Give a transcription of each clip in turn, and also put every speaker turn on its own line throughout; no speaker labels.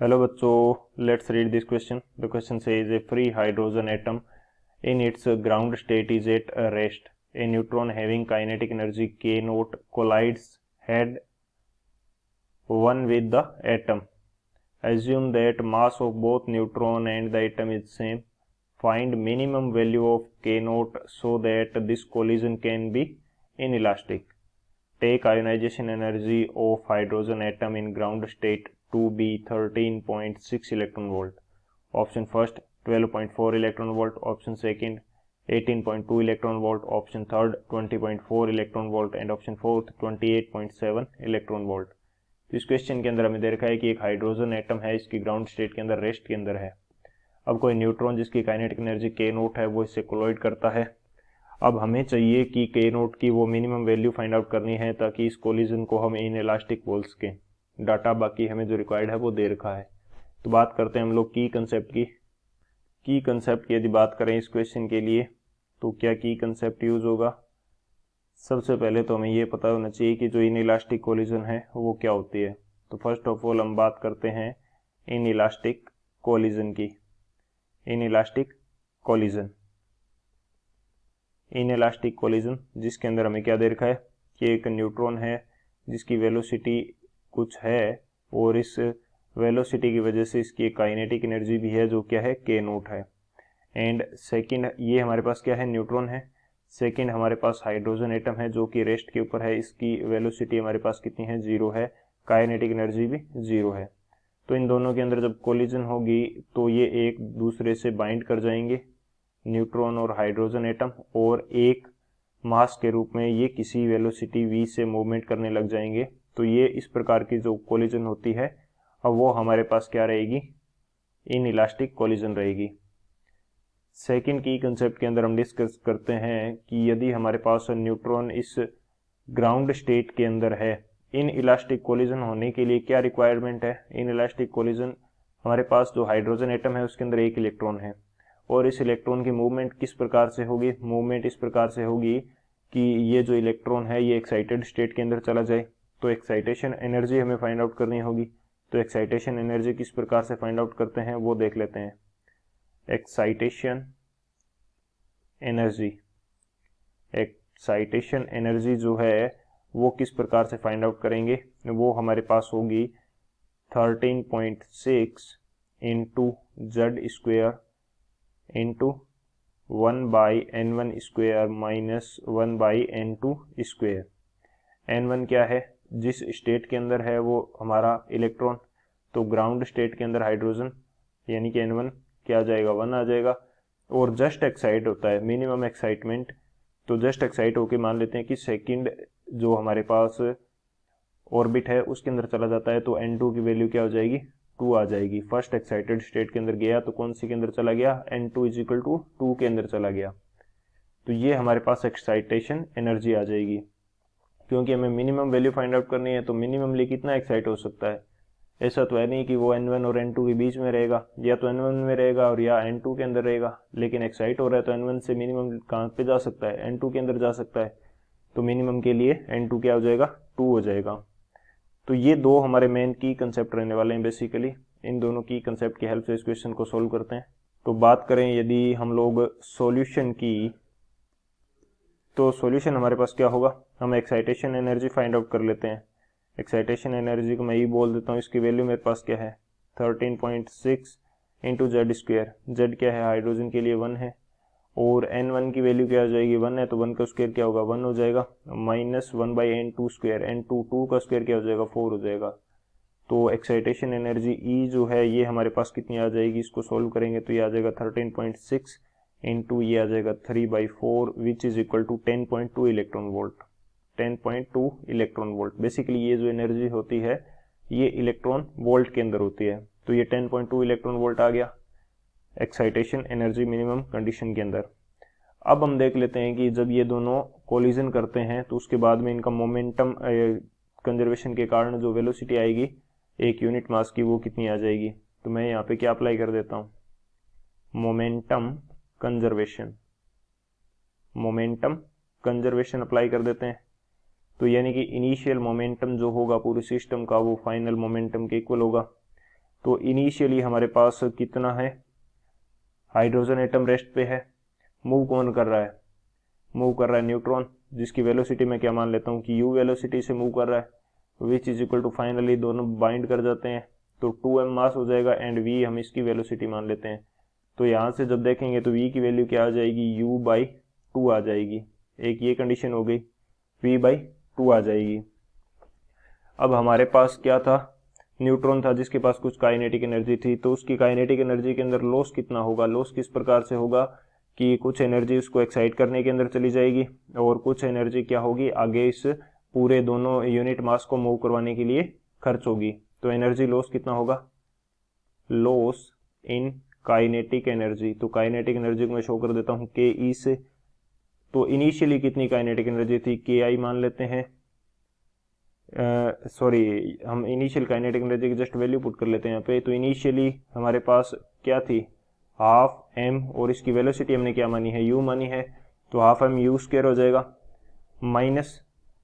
Hello बच्चों, let's read this question. The question says a free hydrogen atom in its ground state is at rest. A neutron having kinetic energy k naught collides head one with the atom. Assume that mass of both neutron and the atom is same. Find minimum value of k naught so that this collision can be inelastic. Take ionization energy of hydrogen atom in ground state to be 13.6 electron volt. Option first 12.4 electron volt, option second 18.2 electron volt, option third 20.4 electron volt and option fourth 28.7 electron volt. तो इस question के अंदर हमें दे रखा है कि एक hydrogen atom है, इसकी ग्राउंड स्टेट के अंदर रेस्ट के अंदर है। अब कोई न्यूट्रॉन जिसकी काइनेटिक एनर्जी के नोट है वो इससे कोलॉइड करता है। अब हमें चाहिए कि के नोट की वो मिनिमम वैल्यू फाइंड आउट करनी है ताकि इस कोलिजन को हम इन इलास्टिक बोल सकें। डाटा बाकी हमें जो रिक्वायर्ड है वो दे रखा है। तो बात करते हैं हम लोग की कंसेप्ट की यदि बात करें इस क्वेश्चन के लिए तो क्या की कंसेप्ट यूज होगा। सबसे पहले तो हमें ये पता होना चाहिए कि जो इन इलास्टिक कोलिजन है वो क्या होती है। तो फर्स्ट ऑफ ऑल हम बात करते हैं इन इलास्टिक कोलिजन की। इन इलास्टिक कोलिजन जिसके अंदर हमें क्या दे रखा है कि एक न्यूट्रॉन है जिसकी वेलोसिटी कुछ है और इस वेलोसिटी की वजह से इसकी एक काइनेटिक एनर्जी भी है जो क्या है के नोट है। एंड सेकंड ये हमारे पास क्या है न्यूट्रॉन है। सेकंड हमारे पास हाइड्रोजन एटम है जो कि रेस्ट के ऊपर है, इसकी वेलोसिटी हमारे पास कितनी है, जीरो है, काइनेटिक एनर्जी भी जीरो है। तो इन दोनों के अंदर जब कोलिजन होगी तो ये एक दूसरे से बाइंड कर जाएंगे, न्यूट्रॉन और हाइड्रोजन एटम, और एक मास के रूप में ये किसी वेलोसिटी v से मूवमेंट करने लग जाएंगे। तो ये इस प्रकार की जो कोलिजन होती है अब वो हमारे पास क्या रहेगी, इन इलास्टिक कोलिजन रहेगी। सेकंड की कंसेप्ट के अंदर हम डिस्कस करते हैं कि यदि हमारे पास न्यूट्रॉन इस ग्राउंड स्टेट के अंदर है, इन इलास्टिक कोलिजन होने के लिए क्या रिक्वायरमेंट है। इन इलास्टिक कोलिजन हमारे पास जो हाइड्रोजन एटम है उसके अंदर एक इलेक्ट्रॉन है और इस इलेक्ट्रॉन की मूवमेंट किस प्रकार से होगी, मूवमेंट इस प्रकार से होगी कि ये जो इलेक्ट्रॉन है ये एक्साइटेड स्टेट के अंदर चला जाए। तो एक्साइटेशन एनर्जी हमें फाइंड आउट करनी होगी। तो एक्साइटेशन एनर्जी किस प्रकार से फाइंड आउट करते हैं वो देख लेते हैं। एक्साइटेशन एनर्जी जो है वो किस प्रकार से फाइंड आउट करेंगे, वो हमारे पास होगी 13.6 into Z square into 1/n1 square minus 1/n2 square. n1 क्या है, जिस स्टेट के अंदर है वो हमारा इलेक्ट्रॉन, तो ग्राउंड स्टेट के अंदर हाइड्रोजन, यानी कि n1 क्या आ जाएगा, 1 आ जाएगा। और जस्ट एक्साइट होता है, मिनिमम एक्साइटमेंट, तो जस्ट एक्साइट होके मान लेते हैं कि सेकंड जो हमारे पास ऑर्बिट है उसके अंदर चला जाता है, तो n2 की वैल्यू क्या हो जाएगी, 2 आ जाएगी। फर्स्ट एक्साइटेड स्टेट के अंदर गया तो कौन सी के अंदर चला गया, n2 इजिकल टू 2 के अंदर चला गया। तो ये हमारे पास एक्साइटेशन एनर्जी आ जाएगी। क्योंकि हमें मिनिमम वैल्यू फाइंड आउट करनी है तो मिनिममली कितना एक्साइट हो सकता है। ऐसा तो है नहीं कि वो n1 और n2 के बीच में रहेगा, या तो n1 में रहेगा और या n2 के अंदर रहेगा, लेकिन एक्साइट हो रहा है तो n1 से मिनिमम कहाँ पे जा सकता है, n2 के अंदर जा सकता है। तो मिनिमम के लिए n2 क्या हो जाएगा, 2 हो जाएगा। तो ये दो हमारे मेन की कंसेप्ट रहने वाले हैं। बेसिकली इन दोनों की कंसेप्ट की हेल्प से इस क्वेश्चन को सोल्व करते हैं। तो बात करें यदि हम लोग सॉल्यूशन की, तो सॉल्यूशन हमारे पास क्या होगा, हम एक्साइटेशन एनर्जी फाइंड आउट कर लेते हैं। एक्साइटेशन एनर्जी को मैं ये बोल देता हूँ, इसकी वैल्यू मेरे पास क्या है 13.6 इंटू जेड स्क्वेयर। जेड क्या है, हाइड्रोजन के लिए 1 है, और n1 की वैल्यू क्या हो जाएगी, 1 है, तो 1 का स्क्वायर क्या होगा, 1 हो जाएगा, माइनस 1/n2 स्क्वायर, n2 2 का स्क्वायर क्या हो जाएगा, 4 हो जाएगा। तो एक्साइटेशन एनर्जी ई जो है ये हमारे पास कितनी आ जाएगी, इसको सोल्व करेंगे तो ये आ जाएगा 13.6 इंटू ये आ जाएगा 3/4 which is equal to 10.2 electron volt. 10.2 electron volt. Basically ये जो एनर्जी होती है ये इलेक्ट्रॉन वोल्ट के अंदर होती है, तो ये 10.2 इलेक्ट्रॉन वोल्ट आ गया एक्साइटेशन एनर्जी मिनिमम कंडीशन के अंदर। अब हम देख लेते हैं कि जब ये दोनों कोलिजन करते हैं तो उसके बाद में इनका मोमेंटम कंजर्वेशन के कारण जो वेलोसिटी आएगी एक यूनिट मास की वो कितनी आ जाएगी। तो मैं यहाँ पे क्या अप्लाई कर देता हूँ, मोमेंटम कंजर्वेशन अप्लाई कर देते हैं। तो यानी कि इनिशियल मोमेंटम जो होगा पूरे सिस्टम का वो फाइनल मोमेंटम के इक्वल होगा। तो इनिशियली हमारे पास कितना है, हाइड्रोजन एटम रेस्ट पे है, मूव कौन कर रहा है, मूव कर रहा है न्यूट्रॉन, जिसकी वेलोसिटी मैं क्या मान लेता हूँ कि u वेलोसिटी से मूव कर रहा है, which is equal to finally दोनों बाइंड कर जाते हैं तो 2m मास हो जाएगा एंड v हम इसकी वेलोसिटी मान लेते हैं। तो यहाँ से जब देखेंगे तो v की वैल्यू क्या आ जाएगी, u/2 आ जाएगी। एक ये कंडीशन हो गई, v/2 आ जाएगी। अब हमारे पास क्या था, न्यूट्रॉन था जिसके पास कुछ काइनेटिक एनर्जी थी, तो उसकी काइनेटिक एनर्जी के अंदर लॉस कितना होगा, लॉस किस प्रकार से होगा कि कुछ एनर्जी उसको एक्साइट करने के अंदर चली जाएगी और कुछ एनर्जी क्या होगी आगे इस पूरे दोनों यूनिट मास को मूव करवाने के लिए खर्च होगी। तो एनर्जी लॉस कितना होगा, लॉस इन काइनेटिक एनर्जी। तो काइनेटिक एनर्जी को मैं शो कर देता हूँ के ई से। तो इनिशियली कितनी काइनेटिक एनर्जी थी, के आई मान लेते हैं, सॉरी हम इनिशियल काइनेटिक एनर्जी की जस्ट वैल्यू पुट कर लेते हैं यहाँ पे। तो इनिशियली हमारे पास क्या थी, हाफ एम, और इसकी वेलोसिटी हमने क्या मानी है, यू मानी है, तो हाफ एम यू स्क्वायर हो जाएगा माइनस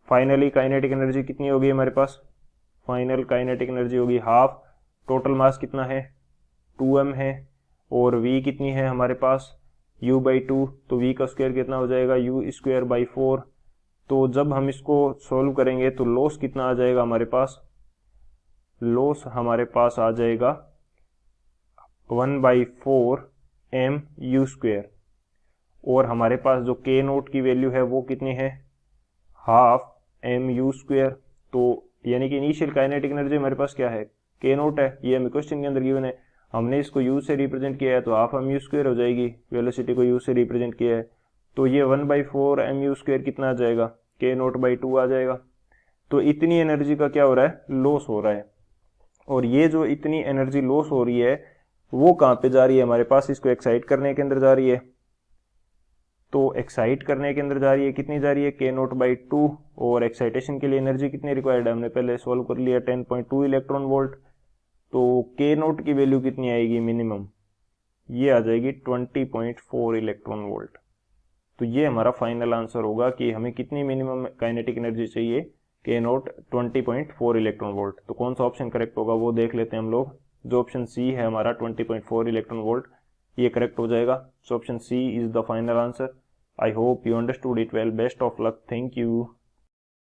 फाइनली काइनेटिक एनर्जी कितनी होगी हमारे पास, फाइनल काइनेटिक एनर्जी होगी हाफ, टोटल मास कितना है 2m है, और v कितनी है हमारे पास u/2, तो v का स्क्वायर कितना हो जाएगा u²/4। तो जब हम इसको सॉल्व करेंगे तो लॉस कितना आ जाएगा हमारे पास, लॉस हमारे पास आ जाएगा 1/4 mu², और हमारे पास जो k नोट की वैल्यू है वो कितनी है, हाफ mu²। तो यानी कि इनिशियल काइनेटिक एनर्जी हमारे पास क्या है, k नोट है, ये हमें क्वेश्चन के अंदर गिवन है, हमने इसको u से रिप्रेजेंट किया है तो हाफ mu² हो जाएगी, वेलोसिटी को u से रिप्रेजेंट किया है, तो ये 1/4 mu² कितना आ जाएगा, k0/2 आ जाएगा। तो इतनी एनर्जी का क्या हो रहा है, लॉस हो रहा है। और ये जो इतनी एनर्जी लॉस हो रही है वो कहाँ पे जा रही है, हमारे पास इसको एक्साइट करने के अंदर जा रही है। तो एक्साइट करने के अंदर जा रही है, कितनी जा रही है, k0/2, और एक्साइटेशन के लिए एनर्जी कितनी रिक्वायर्ड है, हमने पहले सॉल्व कर लिया 10.2 इलेक्ट्रॉन वोल्ट। तो k0 की वैल्यू कितनी आएगी मिनिमम, ये आ जाएगी 20.4 इलेक्ट्रॉन वोल्ट। तो ये हमारा फाइनल आंसर होगा कि हमें कितनी मिनिमम काइनेटिक एनर्जी चाहिए, k0 20.4 इलेक्ट्रॉन वोल्ट। तो कौन सा ऑप्शन करेक्ट होगा वो देख लेते हैं हम लोग। जो ऑप्शन सी है हमारा 20.4 इलेक्ट्रॉन वोल्ट, ये करेक्ट हो जाएगा। So option C is the final answer. I hope you understood it well. Best of luck, thank you.